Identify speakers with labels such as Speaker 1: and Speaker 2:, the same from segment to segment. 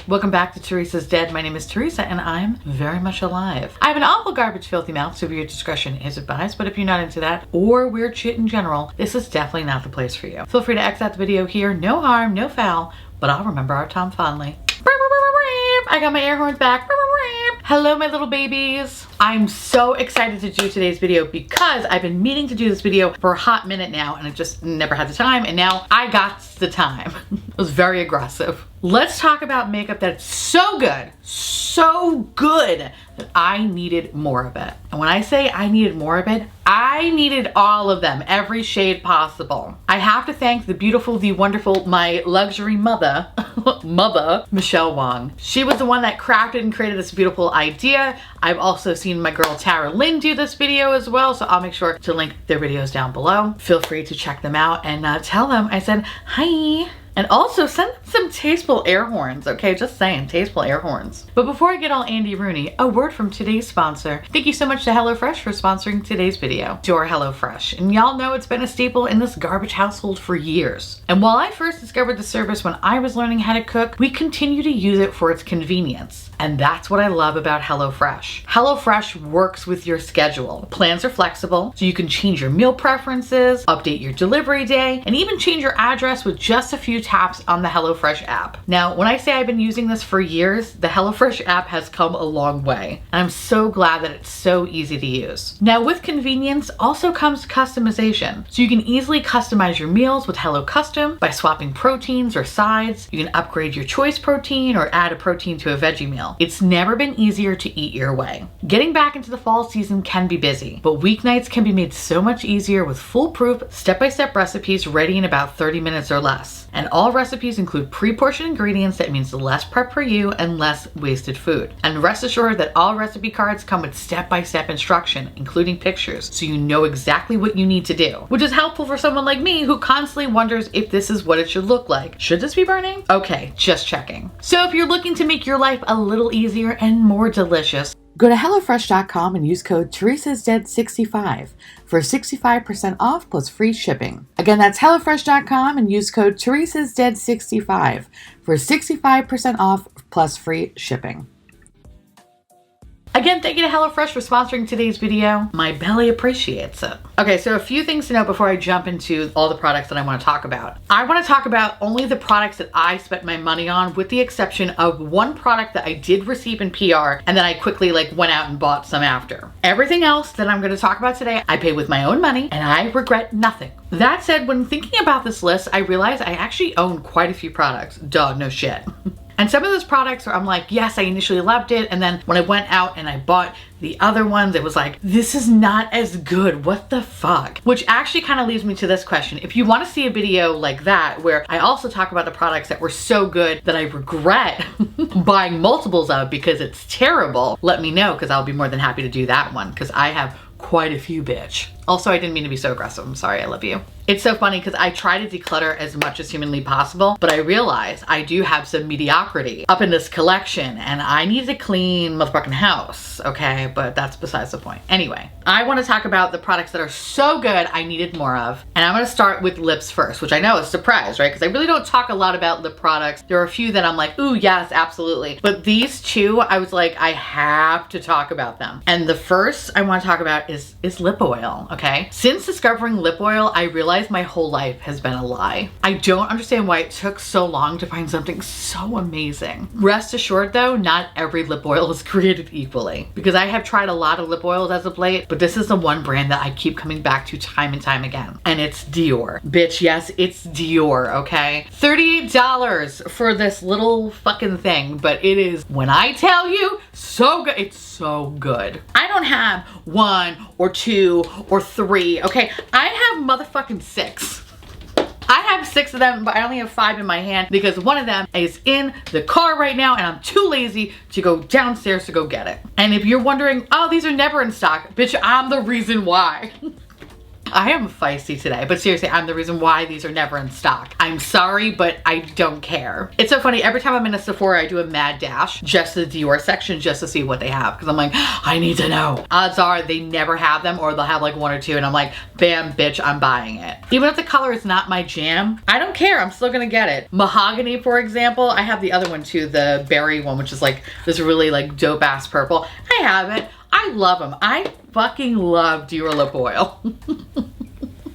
Speaker 1: Welcome back to Teresa's Dead. My name is Teresa and I'm very much alive. I have an awful garbage filthy mouth, so your discretion is advised, but if you're not into that or weird shit in general, this is definitely not the place for you. Feel free to exit out the video here. No harm, no foul, but I'll remember our time fondly. I got my air horns back. Hello, my little babies. I'm so excited to do today's video because I've been meaning to do this video for a hot minute now and I just never had the time, and now I got the time. It was very aggressive. Let's talk about makeup that's so good that I needed more of it. And when I say I needed more of it, I needed all of them, every shade possible. I have to thank the beautiful, the wonderful, my luxury mother, Michele Wang. She was the one that crafted and created this beautiful idea. I've also seen my girl Tara Lynn do this video as well, so I'll make sure to link their videos down below. Feel free to check them out and tell them I said hi. And also send them some tasteful air horns, okay? Just saying, tasteful air horns. But before I get all Andy Rooney, a word from today's sponsor. Thank you so much to HelloFresh for sponsoring today's video. Adore HelloFresh. And y'all know it's been a staple in this garbage household for years. And while I first discovered the service when I was learning how to cook, we continue to use it for its convenience. And that's what I love about HelloFresh. HelloFresh works with your schedule. Plans are flexible, so you can change your meal preferences, update your delivery day, and even change your address with just a few taps on the HelloFresh app. Now, when I say I've been using this for years, the HelloFresh app has come a long way. And I'm so glad that it's so easy to use. Now, with convenience also comes customization. So you can easily customize your meals with Hello Custom by swapping proteins or sides. You can upgrade your choice protein or add a protein to a veggie meal. It's never been easier to eat your way. Getting back into the fall season can be busy, but weeknights can be made so much easier with foolproof, step-by-step recipes ready in about 30 minutes or less. And all recipes include pre-portioned ingredients. That means less prep for you and less wasted food. And rest assured that all recipe cards come with step-by-step instruction, including pictures, so you know exactly what you need to do, which is helpful for someone like me who constantly wonders if this is what it should look like. Should this be burning? Okay, just checking. So if you're looking to make your life a little easier and more delicious, go to HelloFresh.com and use code Teresa'sDead65 for 65% off plus free shipping. Again, that's HelloFresh.com and use code Teresa'sDead65 for 65% off plus free shipping. Again, thank you to HelloFresh for sponsoring today's video. My belly appreciates it. Okay, so a few things to know before I jump into all the products that I want to talk about. I want to talk about only the products that I spent my money on, with the exception of one product that I did receive in PR and then I quickly went out and bought some after. Everything else that I'm going to talk about today, I paid with my own money and I regret nothing. That said, when thinking about this list, I realized I actually own quite a few products. Duh, no shit. And some of those products I'm like, yes, I initially loved it. And then when I went out and I bought the other ones, it was like, this is not as good. What the fuck? Which actually kind of leads me to this question. If you want to see a video like that, where I also talk about the products that were so good that I regret buying multiples of because it's terrible, let me know, because I'll be more than happy to do that one, because I have quite a few, bitch. Also, I didn't mean to be so aggressive. I'm sorry, I love you. It's so funny because I try to declutter as much as humanly possible, but I realize I do have some mediocrity up in this collection and I need to clean motherfucking house, okay? But that's besides the point. Anyway, I want to talk about the products that are so good I needed more of. And I'm going to start with lips first, which I know is a surprise, right? Because I really don't talk a lot about lip products. There are a few that I'm like, ooh, yes, absolutely. But these two, I was like, I have to talk about them. And the first I want to talk about is lip oil, okay? Since discovering lip oil, I realized my whole life has been a lie. I don't understand why it took so long to find something so amazing. Rest assured though, not every lip oil is created equally, because I have tried a lot of lip oils as of late, but this is the one brand that I keep coming back to time and time again. And it's Dior. Bitch, yes, it's Dior, okay? $38 for this little fucking thing, but it is, when I tell you, so good. It's so good. I don't have one or two or three, okay? I have motherfucking 6. I have 6 of them, but I only have 5 in my hand because one of them is in the car right now and I'm too lazy to go downstairs to go get it. And if you're wondering, oh, these are never in stock, bitch, I'm the reason why. I am feisty today, but seriously, I'm the reason why these are never in stock. I'm sorry, but I don't care. It's so funny. Every time I'm in a Sephora, I do a mad dash just to the Dior section just to see what they have. Because I'm like, I need to know. Odds are they never have them, or they'll have like one or two, and I'm like, bam, bitch, I'm buying it. Even if the color is not my jam, I don't care. I'm still gonna get it. Mahogany, for example. I have the other one too, the berry one, which is like this really like dope ass purple. I have it. I love them. I fucking love Dior lip oil.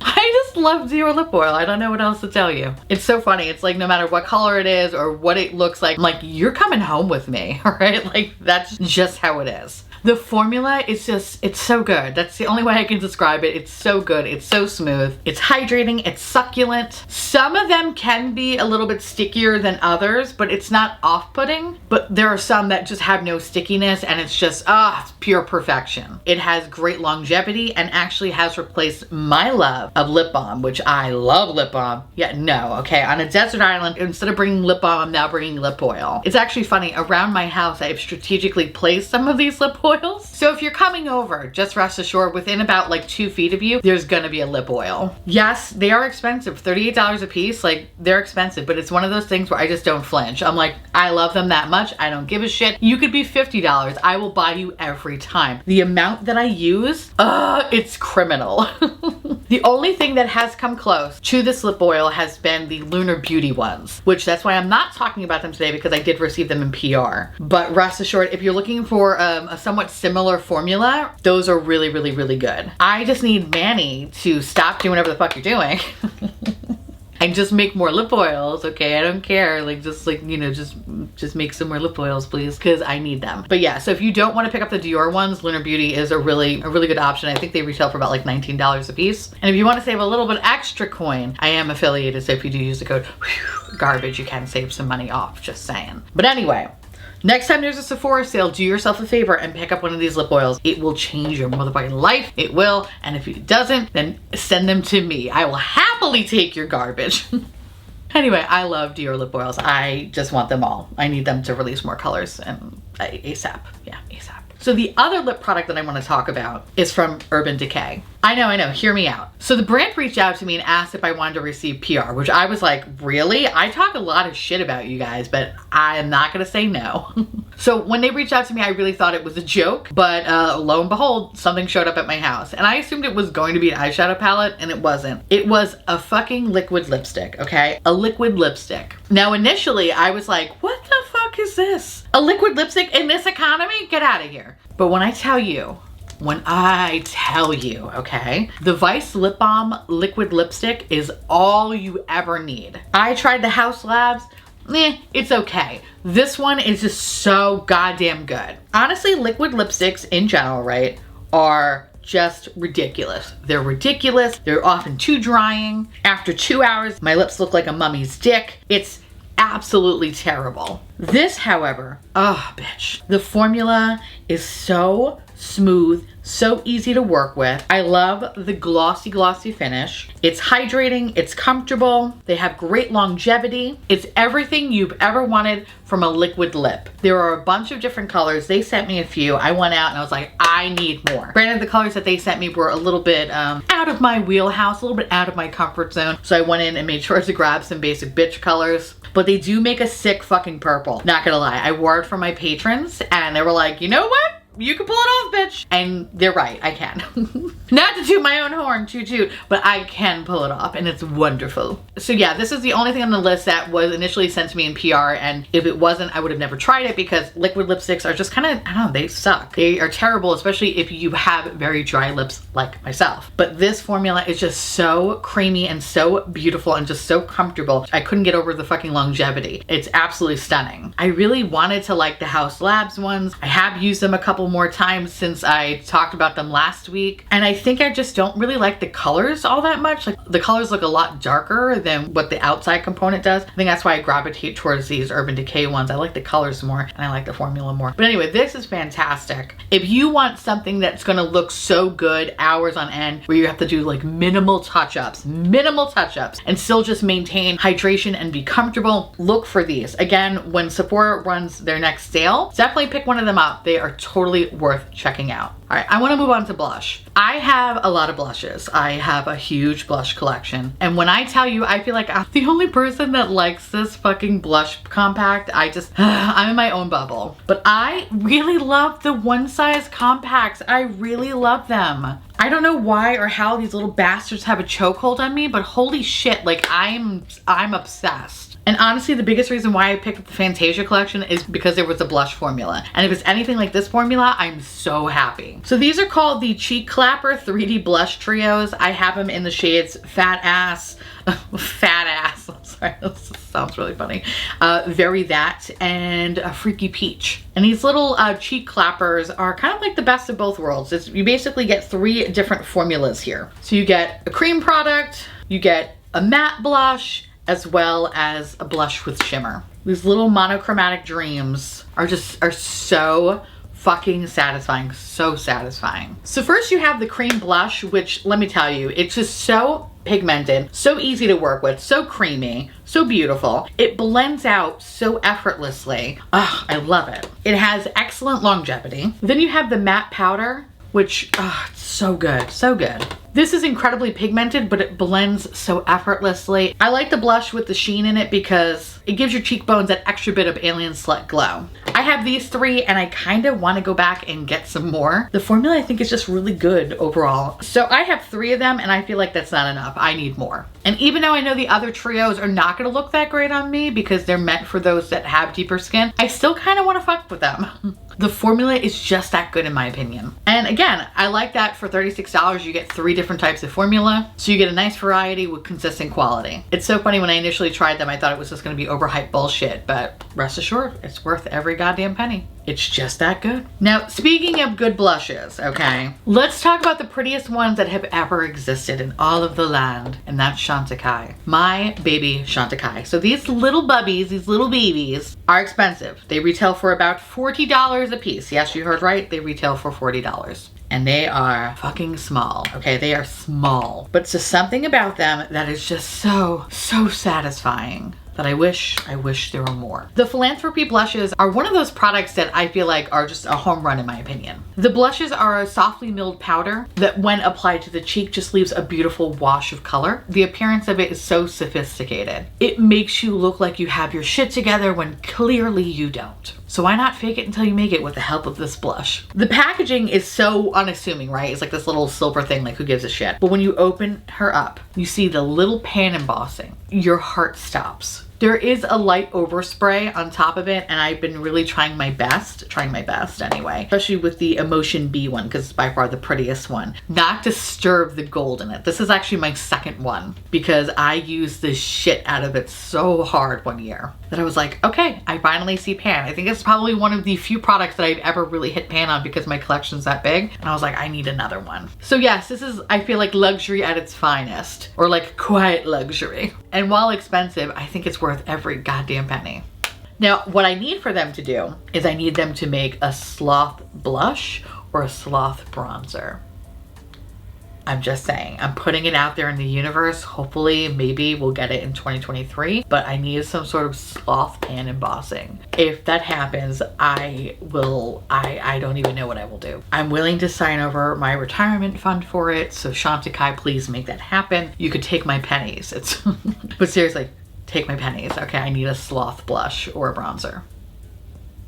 Speaker 1: I just love Dior lip oil. I don't know what else to tell you. It's so funny. It's like no matter what color it is or what it looks like, I'm like, you're coming home with me, all right? Like that's just how it is. The formula is just, it's so good. That's the only way I can describe it. It's so good. It's so smooth. It's hydrating. It's succulent. Some of them can be a little bit stickier than others, but it's not off-putting. But there are some that just have no stickiness, and it's just, it's pure perfection. It has great longevity and actually has replaced my love of lip balm, which I love lip balm. Yeah, no, okay. On a desert island, instead of bringing lip balm, I'm now bringing lip oil. It's actually funny. Around my house, I have strategically placed some of these lip oils. So if you're coming over, just rest assured within about like 2 feet of you, there's gonna be a lip oil. Yes, they are expensive, $38 a piece. Like they're expensive, but it's one of those things where I just don't flinch. I'm like, I love them that much. I don't give a shit. You could be $50. I will buy you every time. The amount that I use, it's criminal. The only thing that has come close to this lip oil has been the Lunar Beauty ones, which that's why I'm not talking about them today, because I did receive them in PR. But rest assured, if you're looking for a somewhat similar formula, those are really, really, really good. I just need Manny to stop doing whatever the fuck you're doing and just make more lip oils, okay? I don't care. Like, just like, you know, just make some more lip oils, please, because I need them. But yeah, so if you don't want to pick up the Dior ones, Lunar Beauty is a really good option. I think they retail for about like $19 a piece. And if you want to save a little bit extra coin, I am affiliated, so if you do use the code garbage, you can save some money off, just saying. But anyway, next time there's a Sephora sale, do yourself a favor and pick up one of these lip oils. It will change your motherfucking life. It will. And if it doesn't, then send them to me. I will happily take your garbage. Anyway, I love Dior lip oils. I just want them all. I need them to release more colors and ASAP. Yeah, ASAP. So the other lip product that I want to talk about is from Urban Decay. I know, hear me out. So the brand reached out to me and asked if I wanted to receive PR, which I was like, really? I talk a lot of shit about you guys, but I am not gonna say no. So when they reached out to me, I really thought it was a joke, but lo and behold, something showed up at my house. And I assumed it was going to be an eyeshadow palette, and it wasn't. It was a fucking liquid lipstick, okay? A liquid lipstick. Now initially, I was like, what the fuck is this? A liquid lipstick in this economy? Get out of here. But when I tell you, okay, the Vice Lip Balm liquid lipstick is all you ever need. I tried the House Labs. It's okay. This one is just so goddamn good. Honestly, liquid lipsticks in general, right, are just ridiculous. They're ridiculous. They're often too drying. After 2 hours, my lips look like a mummy's dick. It's absolutely terrible. This, however, oh bitch, the formula is so smooth, so easy to work with. I love the glossy finish. It's hydrating, it's comfortable, they have great longevity. It's everything you've ever wanted from a liquid lip. There are a bunch of different colors. They sent me a few. I went out and I was like, I need more. Granted, the colors that they sent me were a little bit out of my wheelhouse, a little bit out of my comfort zone. So I went in and made sure to grab some basic bitch colors. But they do make a sick fucking purple. Not gonna lie, I wore it for my patrons and they were like, you know what? You can pull it off, bitch. And they're right, I can. Not to toot my own horn, toot, but I can pull it off and it's wonderful. So yeah, this is the only thing on the list that was initially sent to me in PR, and if it wasn't, I would have never tried it because liquid lipsticks are just kind of, I don't know, they suck. They are terrible, especially if you have very dry lips like myself. But this formula is just so creamy and so beautiful and just so comfortable. I couldn't get over the fucking longevity. It's absolutely stunning. I really wanted to like the House Labs ones. I have used them a couple more times since I talked about them last week, and I think I just don't really like the colors all that much. Like the colors look a lot darker than what the outside component does. I think that's why I gravitate towards these Urban Decay ones. I like the colors more and I like the formula more. But anyway, this is fantastic. If you want something that's gonna look so good hours on end, where you have to do like minimal touch-ups and still just maintain hydration and be comfortable, look for these. Again, when Sephora runs their next sale, definitely pick one of them up. They are totally worth checking out. All right, I want to move on to blush. I have a lot of blushes. I have a huge blush collection. And when I tell you, I feel like I'm the only person that likes this fucking blush compact. I'm in my own bubble. But I really love the one size compacts. I really love them. I don't know why or how these little bastards have a chokehold on me, but holy shit, like I'm obsessed. And honestly, the biggest reason why I picked up the Fantasia collection is because there was a blush formula. And if it's anything like this formula, I'm so happy. So these are called the Cheek Clapper 3D Blush Trios. I have them in the shades Fat Ass, sorry, this sounds really funny. Very That, and a Freaky Peach. And these little cheek clappers are kind of like the best of both worlds. You basically get 3 different formulas here. So you get a cream product, you get a matte blush, as well as a blush with shimmer. These little monochromatic dreams are so fucking satisfying, so satisfying. So first you have the cream blush, which let me tell you, it's just so pigmented, so easy to work with, so creamy, so beautiful. It blends out so effortlessly. Oh, I love it. It has excellent longevity. Then you have the matte powder, which, it's so good, so good. This is incredibly pigmented, but it blends so effortlessly. I like the blush with the sheen in it because it gives your cheekbones that extra bit of alien slut glow. I have these 3 and I kind of want to go back and get some more. The formula I think is just really good overall. So I have 3 of them and I feel like that's not enough. I need more. And even though I know the other trios are not going to look that great on me because they're meant for those that have deeper skin, I still kind of want to fuck with them. The formula is just that good in my opinion. And again, I like that for $36 you get 3 different types of formula. So you get a nice variety with consistent quality. It's so funny, when I initially tried them, I thought it was just gonna be overhyped bullshit, but rest assured, it's worth every goddamn penny. It's just that good. Now, speaking of good blushes, okay, let's talk about the prettiest ones that have ever existed in all of the land, and that's Chantecaille. My baby Chantecaille. So these little bubbies, these little babies, are expensive. They retail for about $40 a piece. Yes, you heard right, they retail for $40. And they are fucking small, okay? They are small. But it's just something about them that is just so satisfying that I wish there were more. The Philanthropy blushes are one of those products that I feel like are just a home run in my opinion. The blushes are a softly milled powder that when applied to the cheek just leaves a beautiful wash of color. The appearance of it is so sophisticated. It makes you look like you have your shit together when clearly you don't. So why not fake it until you make it with the help of this blush? The packaging is so unassuming, right? It's like this little silver thing, like who gives a shit? But when you open her up, you see the little pan embossing. Your heart stops. There is a light overspray on top of it, and I've been really trying my best anyway, especially with the Emotion B one, because it's by far the prettiest one, not to disturb the gold in it. This is actually my second one because I used the shit out of it so hard one year that I was like, okay, I finally see pan. I think it's probably one of the few products that I've ever really hit pan on because my collection's that big, and I was like, I need another one. So yes, this is, I feel like, luxury at its finest, or like quiet luxury. And while expensive, I think it's worth every goddamn penny. Now, what I need for them to do is I need them to make a sloth blush or a sloth bronzer. I'm just saying, I'm putting it out there in the universe. Hopefully, maybe we'll get it in 2023, but I need some sort of sloth pan embossing. If that happens, I don't even know what I will do. I'm willing to sign over my retirement fund for it. So Chantecaille, please make that happen. You could take my pennies. But seriously, take my pennies. Okay, I need a sloth blush or a bronzer.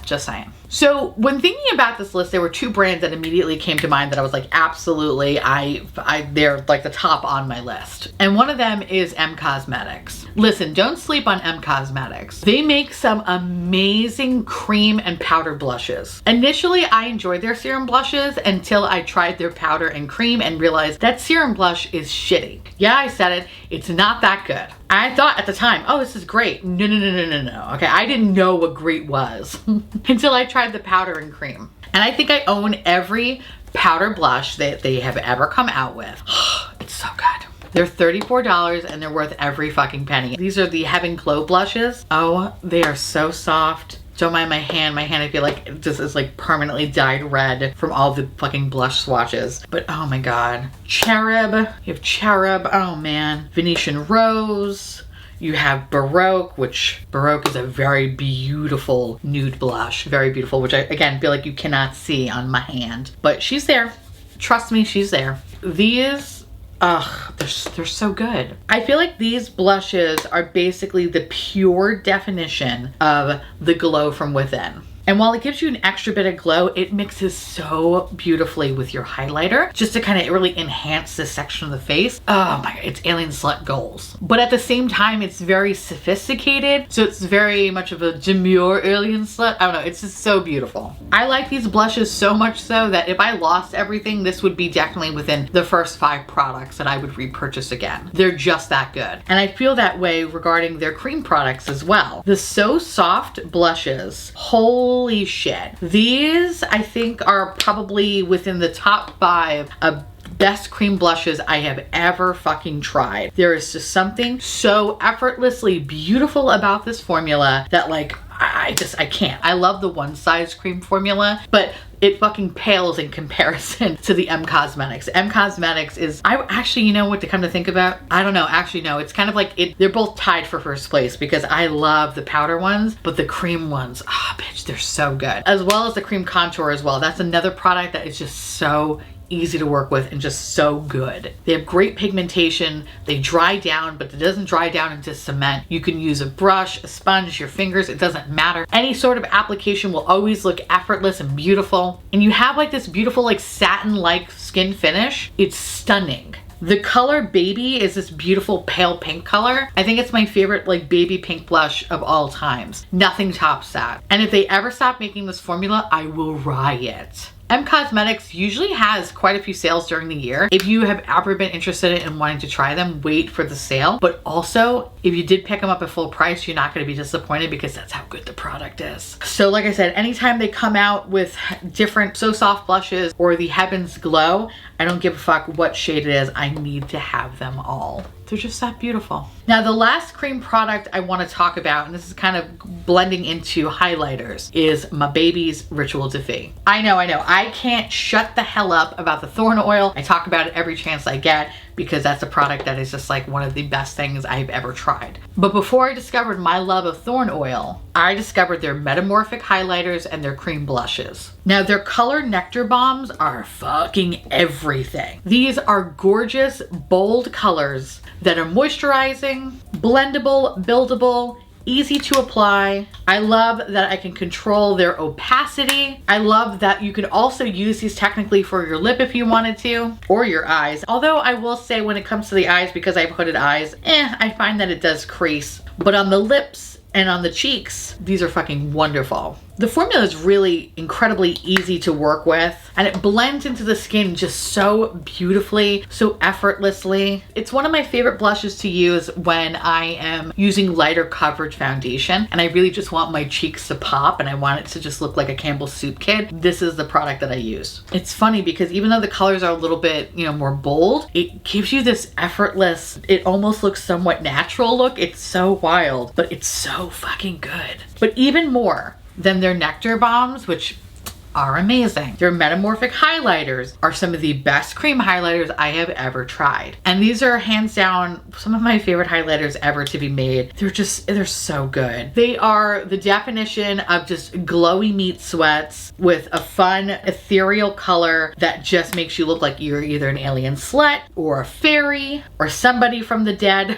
Speaker 1: Just saying. So when thinking about this list, there were 2 brands that immediately came to mind that I was like, absolutely, they're like the top on my list. And one of them is M Cosmetics. Listen, don't sleep on M Cosmetics. They make some amazing cream and powder blushes. Initially, I enjoyed their serum blushes until I tried their powder and cream and realized that serum blush is shitty. Yeah, I said it. It's not that good. I thought at the time, oh, this is great. No. Okay, I didn't know what great was until I tried the powder and cream. And I think I own every powder blush that they have ever come out with. It's so good. They're $34 and they're worth every fucking penny. These are the Heaven Glow blushes. Oh, they are so soft. Don't mind my hand. My hand, I feel like it just is like permanently dyed red from all the fucking blush swatches. But oh my God. Cherub. You have Cherub. Oh man. Venetian Rose. You have Baroque, which Baroque is a very beautiful nude blush. Very beautiful, which I, again, feel like you cannot see on my hand. But she's there. Trust me, she's there. These, ugh, they're so good. I feel like these blushes are basically the pure definition of the glow from within. And while it gives you an extra bit of glow, it mixes so beautifully with your highlighter just to kind of really enhance this section of the face. Oh my God, it's alien slut goals. But at the same time, it's very sophisticated. So it's very much of a demure alien slut. I don't know, it's just so beautiful. I like these blushes so much so that if I lost everything, this would be definitely within the first 5 products that I would repurchase again. They're just that good. And I feel that way regarding their cream products as well. The So Soft blushes, holy shit. These, I think, are probably within the top 5 of best cream blushes I have ever fucking tried. There is just something so effortlessly beautiful about this formula that like, I can't. I love the one size cream formula, but it fucking pales in comparison to the M Cosmetics. M Cosmetics is, I actually, you know what to come to think about? I don't know, actually no, it's kind of like, they're both tied for first place because I love the powder ones, but the cream ones, ah, bitch, they're so good. As well as the cream contour as well. That's another product that is just so easy to work with and just so good. They have great pigmentation. They dry down, but it doesn't dry down into cement. You can use a brush, a sponge, your fingers, it doesn't matter. Any sort of application will always look effortless and beautiful. And you have like this beautiful like satin-like skin finish. It's stunning. The color Baby is this beautiful pale pink color. I think it's my favorite like baby pink blush of all times. Nothing tops that. And if they ever stop making this formula, I will riot. M Cosmetics usually has quite a few sales during the year. If you have ever been interested in wanting to try them, wait for the sale. But also, if you did pick them up at full price, you're not gonna be disappointed because that's how good the product is. So like I said, anytime they come out with different So Soft blushes or the Heavens Glow, I don't give a fuck what shade it is, I need to have them all. They're just that beautiful. Now the last cream product I want to talk about, and this is kind of blending into highlighters, is my baby's Ritual Defee. I know, I can't shut the hell up about the Thorn Oil. I talk about it every chance I get because that's a product that is just like one of the best things I've ever tried. But before I discovered my love of Thorn Oil, I discovered their metamorphic highlighters and their cream blushes. Now their color nectar bombs are fucking everything. These are gorgeous, bold colors that are moisturizing, blendable, buildable, easy to apply. I love that I can control their opacity. I love that you can also use these technically for your lip if you wanted to, or your eyes. Although I will say when it comes to the eyes, because I have hooded eyes, I find that it does crease. But on the lips and on the cheeks, these are fucking wonderful. The formula is really incredibly easy to work with, and it blends into the skin just so beautifully, so effortlessly. It's one of my favorite blushes to use when I am using lighter coverage foundation and I really just want my cheeks to pop and I want it to just look like a Campbell's Soup kid. This is the product that I use. It's funny because even though the colors are a little bit, you know, more bold, it gives you this effortless, it almost looks somewhat natural look. It's so wild, but it's so fucking good. But even more than their nectar bombs, which are amazing, their metamorphic highlighters are some of the best cream highlighters I have ever tried. And these are hands down some of my favorite highlighters ever to be made. They're so good. They are the definition of just glowy meat sweats with a fun ethereal color that just makes you look like you're either an alien slut or a fairy or somebody from the dead.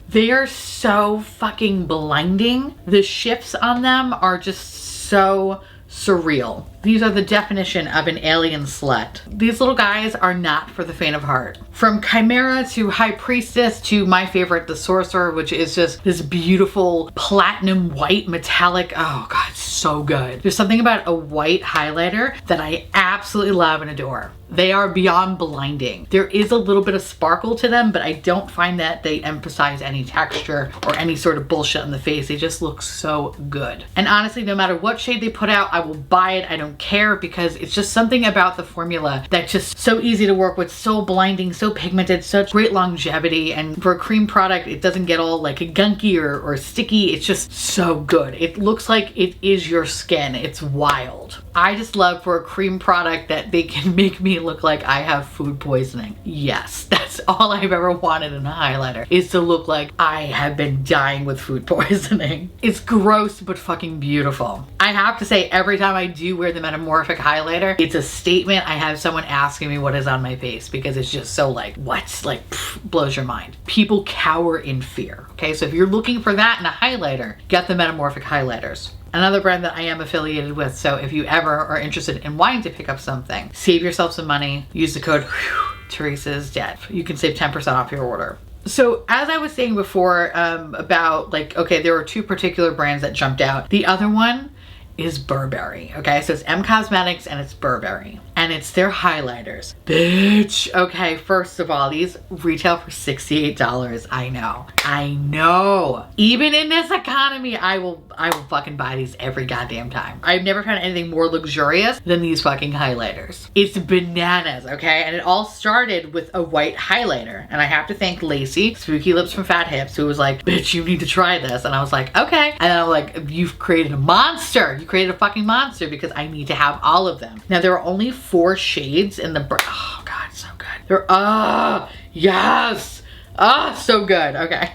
Speaker 1: They are so fucking blinding. The shifts on them are just so surreal. These are the definition of an alien slut. These little guys are not for the faint of heart. From Chimera to High Priestess to my favorite, the Sorcerer, which is just this beautiful platinum white metallic. Oh God, so good. There's something about a white highlighter that I absolutely love and adore. They are beyond blinding. There is a little bit of sparkle to them, but I don't find that they emphasize any texture or any sort of bullshit on the face. They just look so good. And honestly, no matter what shade they put out, I will buy it. I don't care because it's just something about the formula that's just so easy to work with, so blinding, so pigmented, such great longevity. And for a cream product, it doesn't get all like gunky or sticky. It's just so good. It looks like it is your skin. It's wild. I just love for a cream product that they can make me look like I have food poisoning. Yes, that's all I've ever wanted in a highlighter, is to look like I have been dying with food poisoning. It's gross but fucking beautiful. I have to say, every time I do wear them Metamorphic highlighter. It's a statement. I have someone asking me what is on my face because it's just so like, what? Like, blows your mind. People cower in fear. Okay, so if you're looking for that in a highlighter, get the Metamorphic highlighters. Another brand that I am affiliated with, so if you ever are interested in wanting to pick up something, save yourself some money, use the code Teresa's Dead. You can save 10% off your order. So as I was saying before about like, okay, there were two particular brands that jumped out. The other one is Burberry, okay? So it's M Cosmetics and it's Burberry. And it's their highlighters. Bitch! Okay, first of all, these retail for $68. I know. Even in this economy, I will fucking buy these every goddamn time. I've never found anything more luxurious than these fucking highlighters. It's bananas, okay? And it all started with a white highlighter. And I have to thank Lacey, Spooky Lips from Fat Hips, who was like, bitch, you need to try this. And I was like, okay. And I'm like, you've created a monster. You created a fucking monster because I need to have all of them. Now, there are only 4 shades in the, oh God, so good. They're, yes. So good. Okay.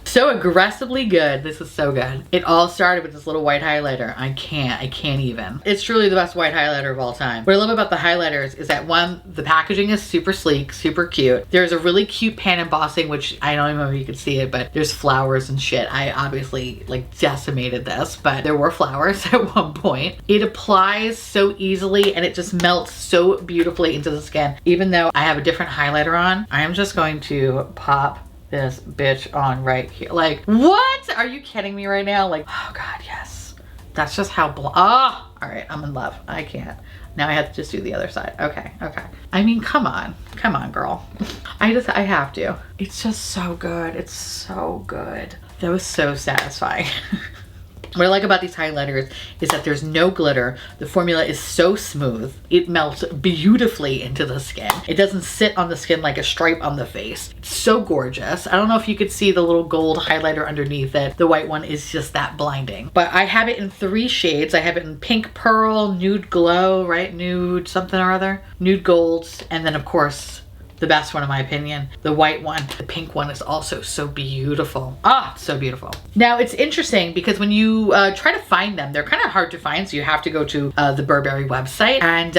Speaker 1: So aggressively good. This is so good. It all started with this little white highlighter. I can't even. It's truly the best white highlighter of all time. What I love about the highlighters is that one, the packaging is super sleek, super cute. There's a really cute pan embossing, which I don't even know if you can see it, but there's flowers and shit. I obviously like decimated this, but there were flowers at one point. It applies so easily and it just melts so beautifully into the skin. Even though I have a different highlighter on, I am just going to pop this bitch on right here. Like, what? Are you kidding me right now? Like, oh God, yes. That's just how all right, I'm in love. I can't. Now I have to just do the other side. Okay. I mean, come on, girl. I have to. It's just so good. It's so good. That was so satisfying. What I like about these highlighters is that there's no glitter. The formula is so smooth. It melts beautifully into the skin. It doesn't sit on the skin like a stripe on the face. It's so gorgeous. I don't know if you could see the little gold highlighter underneath it. The white one is just that blinding. But I have it in 3 shades. I have it in Pink Pearl, Nude Glow, right? Nude something or other. Nude Golds. And then of course, the best one in my opinion, the white one. The pink one is also so beautiful. It's so beautiful. Now it's interesting because when you try to find them, they're kind of hard to find, so you have to go to the Burberry website, and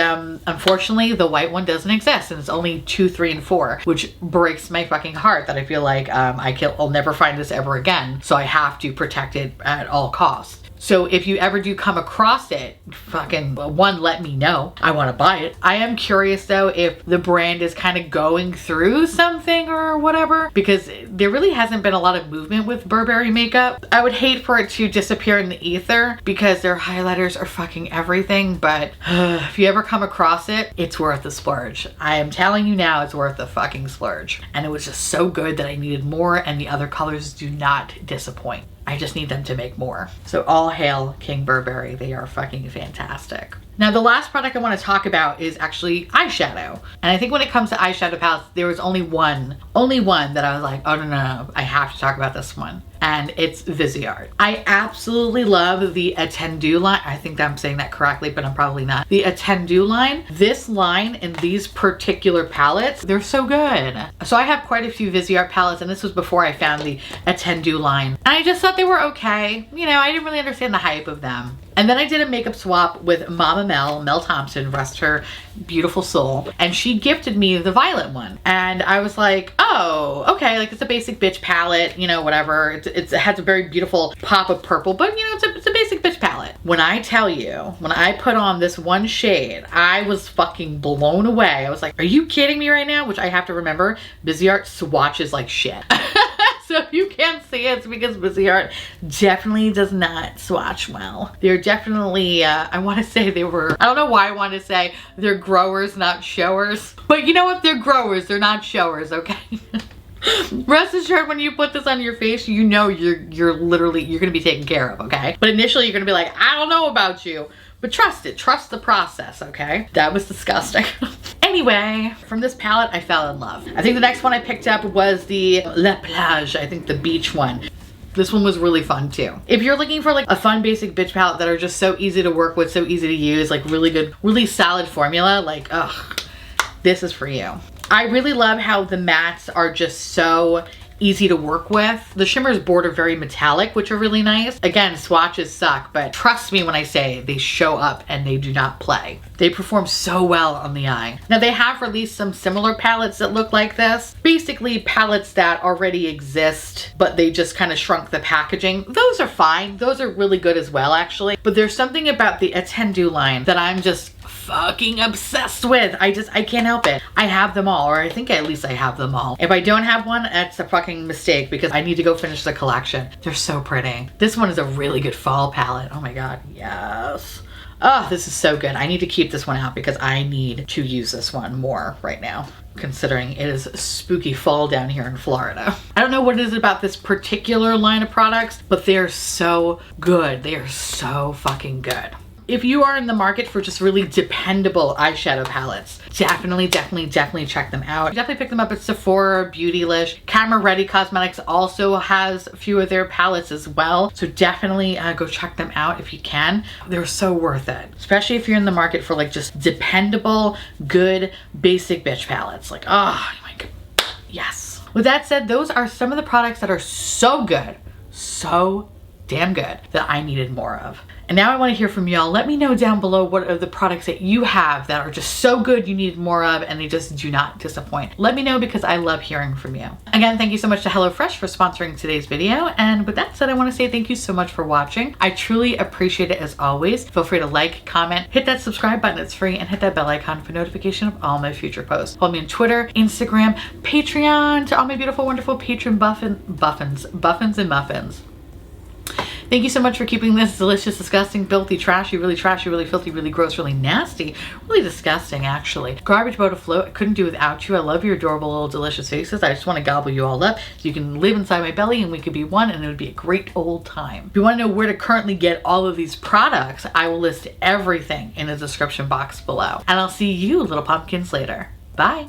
Speaker 1: unfortunately the white one doesn't exist, and it's only 2, 3, and 4, which breaks my fucking heart that I feel like I'll never find this ever again, so I have to protect it at all costs. So if you ever do come across it, fucking one, let me know. I want to buy it. I am curious though if the brand is kind of going through something or whatever, because there really hasn't been a lot of movement with Burberry makeup. I would hate for it to disappear in the ether because their highlighters are fucking everything, but if you ever come across it, it's worth the splurge. I am telling you now, it's worth the fucking splurge. And it was just so good that I needed more, and the other colors do not disappoint. I just need them to make more. So all hail King Burberry. They are fucking fantastic. Now the last product I want to talk about is actually eyeshadow. And I think when it comes to eyeshadow palettes, there was only one that I was like, oh no, I have to talk about this one. And it's Viseart. I absolutely love the Attendu line. I think I'm saying that correctly, but I'm probably not. The Attendu line. This line and these particular palettes, they're so good. So I have quite a few Viseart palettes, and this was before I found the Attendu line. And I just thought they were okay. You know, I didn't really understand the hype of them. And then I did a makeup swap with Mama Mel Thompson, rest her beautiful soul. And she gifted me the violet one. And I was like, oh, okay, like it's a basic bitch palette, you know, whatever. It has a very beautiful pop of purple, but you know, it's a basic bitch palette. When I tell you, when I put on this one shade, I was fucking blown away. I was like, are you kidding me right now? Which I have to remember, Viseart swatches like shit. So if you can't see it, it's because Viseart definitely does not swatch well. They're definitely, I want to say they were, I don't know why I want to say they're growers, not showers. But you know what? They're growers, they're not showers, okay? Rest assured, when you put this on your face, you know you're gonna be taken care of, okay? But initially you're gonna be like, I don't know about you. But trust it, trust the process, okay? That was disgusting. Anyway, from this palette, I fell in love. I think the next one I picked up was the La Plage, I think the beach one. This one was really fun too. If you're looking for like a fun basic bitch palette that are just so easy to work with, so easy to use, like really good, really solid formula, like, ugh, this is for you. I really love how the mattes are just so easy to work with. The shimmers board are very metallic, which are really nice. Again, swatches suck, but trust me when I say they show up and they do not play. They perform so well on the eye. Now they have released some similar palettes that look like this. Basically palettes that already exist, but they just kind of shrunk the packaging. Those are fine. Those are really good as well, actually. But there's something about the Attendu line that I'm just fucking obsessed with. I can't help it. I have them all, or I think at least I have them all. If I don't have one, that's a fucking mistake because I need to go finish the collection. They're so pretty. This one is a really good fall palette. Oh my God, yes. Oh, this is so good. I need to keep this one out because I need to use this one more right now, considering it is spooky fall down here in Florida. I don't know what it is about this particular line of products, but they're so good. They are so fucking good. If you are in the market for just really dependable eyeshadow palettes, definitely check them out. Definitely pick them up at Sephora, Beautylish. Camera Ready Cosmetics also has a few of their palettes as well. So definitely go check them out if you can. They're so worth it. Especially if you're in the market for like just dependable, good, basic bitch palettes. Like, oh my God, yes. With that said, those are some of the products that are so good, so damn good, that I needed more of. And now I want to hear from y'all. Let me know down below what are the products that you have that are just so good you need more of and they just do not disappoint. Let me know because I love hearing from you. Again, thank you so much to HelloFresh for sponsoring today's video. And with that said, I want to say thank you so much for watching. I truly appreciate it as always. Feel free to like, comment, hit that subscribe button, it's free, and hit that bell icon for notification of all my future posts. Follow me on Twitter, Instagram, Patreon, to all my beautiful, wonderful patron buffins and muffins. Thank you so much for keeping this delicious, disgusting, filthy, trashy, really filthy, really gross, really nasty, really disgusting, actually. Garbage boat afloat. I couldn't do without you. I love your adorable little delicious faces. I just want to gobble you all up so you can live inside my belly and we could be one and it would be a great old time. If you want to know where to currently get all of these products, I will list everything in the description box below. And I'll see you little pumpkins later. Bye.